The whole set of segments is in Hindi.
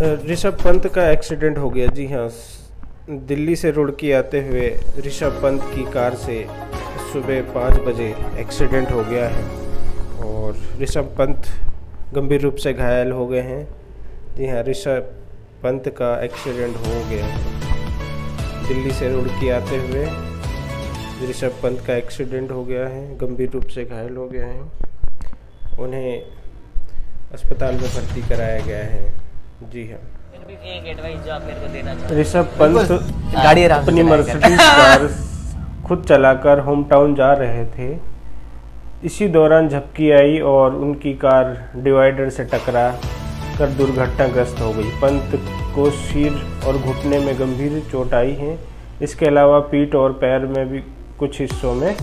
ऋषभ पंत का एक्सीडेंट हो गया। जी हाँ, दिल्ली से रुड़की आते हुए ऋषभ पंत की कार से सुबह 5 बजे एक्सीडेंट हो गया है और ऋषभ पंत गंभीर रूप से घायल हो गए हैं। जी हाँ, ऋषभ पंत का एक्सीडेंट हो गया है। दिल्ली से रुड़की आते हुए ऋषभ पंत का एक्सीडेंट हो गया है, गंभीर रूप से घायल हो गए हैं। उन्हें अस्पताल में भर्ती कराया गया है। जी हाँ, एक एडवाइस जो आप मेरे को देना चाहते हैं। ऋषभ पंत गाड़ी आराम से अपनी चलाया मर्सिडीज कार खुद चलाकर होम टाउन जा रहे थे। इसी दौरान झपकी आई और उनकी कार डिवाइडर से टकरा कर दुर्घटनाग्रस्त हो गई। पंत को सिर और घुटने में गंभीर चोट आई है। इसके अलावा पीठ और पैर में भी कुछ हिस्सों में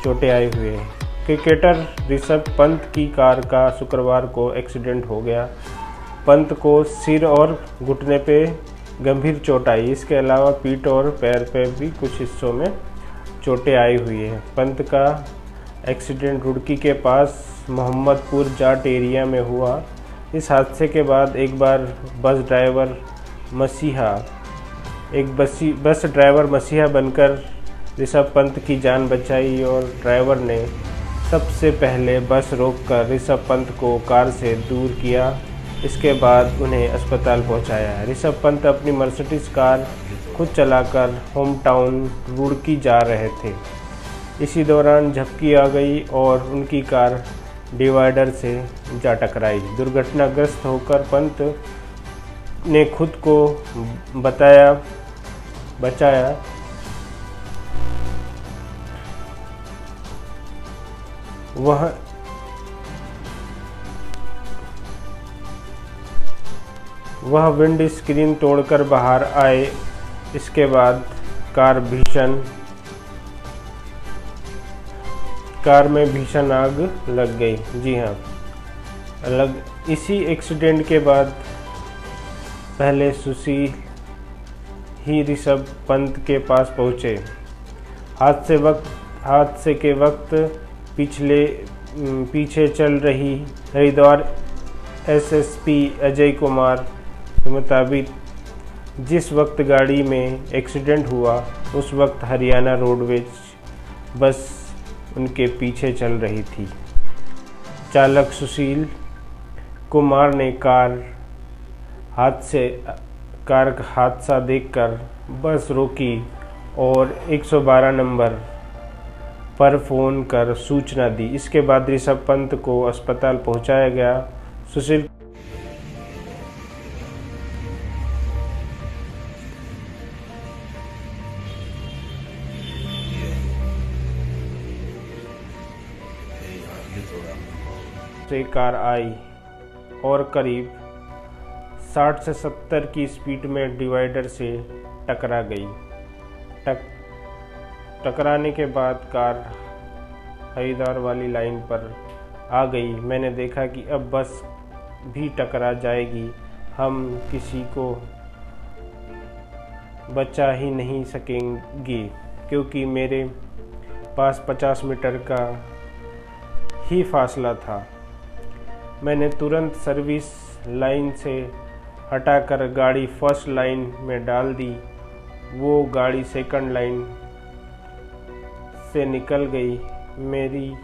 चोटें आई हुई हैं। क्रिकेटर ऋषभ पंत की कार का शुक्रवार को एक्सीडेंट हो गया। पंत को सिर और घुटने पे गंभीर चोट आई। इसके अलावा पीठ और पैर पे भी कुछ हिस्सों में चोटें आई हुई हैं। पंत का एक्सीडेंट रुड़की के पास मोहम्मदपुर जाट एरिया में हुआ। इस हादसे के बाद एक बार बस ड्राइवर मसीहा बनकर ऋषभ पंत की जान बचाई और ड्राइवर ने सबसे पहले बस रोककर ऋषभ पंत को कार से दूर किया। इसके बाद उन्हें अस्पताल पहुंचाया। ऋषभ पंत अपनी मर्सिडीज कार खुद चलाकर होम टाउन रुड़की जा रहे थे। इसी दौरान झपकी आ गई और उनकी कार डिवाइडर से जा टकराई। दुर्घटनाग्रस्त होकर पंत ने खुद को बचाया। वह विंड स्क्रीन तोड़कर बाहर आए। इसके बाद कार में भीषण आग लग गई। जी हाँ, इसी एक्सीडेंट के बाद पहले सुशील ही ऋषभ पंत के पास पहुंचे। हादसे के वक्त पीछे चल रही हरिद्वार एसएसपी अजय कुमार के मुताबिक जिस वक्त गाड़ी में एक्सीडेंट हुआ उस वक्त हरियाणा रोडवेज बस उनके पीछे चल रही थी। चालक सुशील कुमार ने कार हादसा देखकर बस रोकी और 112 नंबर पर फ़ोन कर सूचना दी। इसके बाद ऋषभ पंत को अस्पताल पहुंचाया गया। सुशील से कार आई और करीब 60 से 70 की स्पीड में डिवाइडर से टकरा गई। टकराने के बाद कार हरिद्वार वाली लाइन पर आ गई। मैंने देखा कि अब बस भी टकरा जाएगी, हम किसी को बचा ही नहीं सकेंगे, क्योंकि मेरे पास 50 मीटर का ही फासला था। मैंने तुरंत सर्विस लाइन से हटाकर गाड़ी फर्स्ट लाइन में डाल दी। वो गाड़ी सेकंड लाइन से निकल गई। मेरी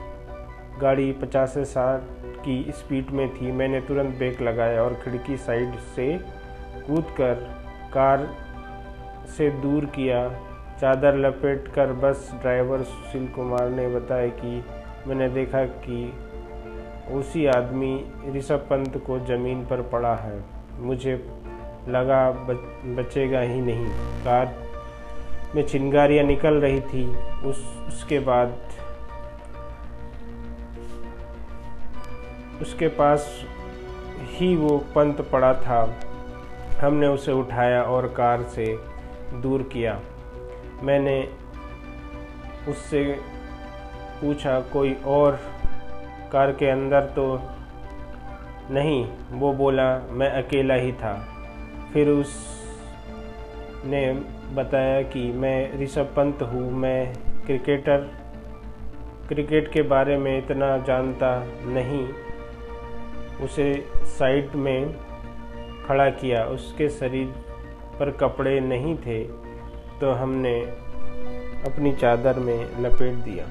गाड़ी 50 से 60 की स्पीड में थी। मैंने तुरंत ब्रेक लगाया और खिड़की साइड से कूदकर कार से दूर किया। चादर लपेटकर बस ड्राइवर सुशील कुमार ने बताया कि मैंने देखा कि उसी आदमी ऋषभ पंत को ज़मीन पर पड़ा है। मुझे लगा बचेगा ही नहीं। कार में चिंगारियाँ निकल रही थी। उसके बाद उसके पास ही वो पंत पड़ा था। हमने उसे उठाया और कार से दूर किया। मैंने उससे पूछा कोई और कार के अंदर तो नहीं। वो बोला मैं अकेला ही था। फिर उसने बताया कि मैं ऋषभ पंत हूँ, मैं क्रिकेट के बारे में इतना जानता नहीं। उसे साइड में खड़ा किया। उसके शरीर पर कपड़े नहीं थे तो हमने अपनी चादर में लपेट दिया।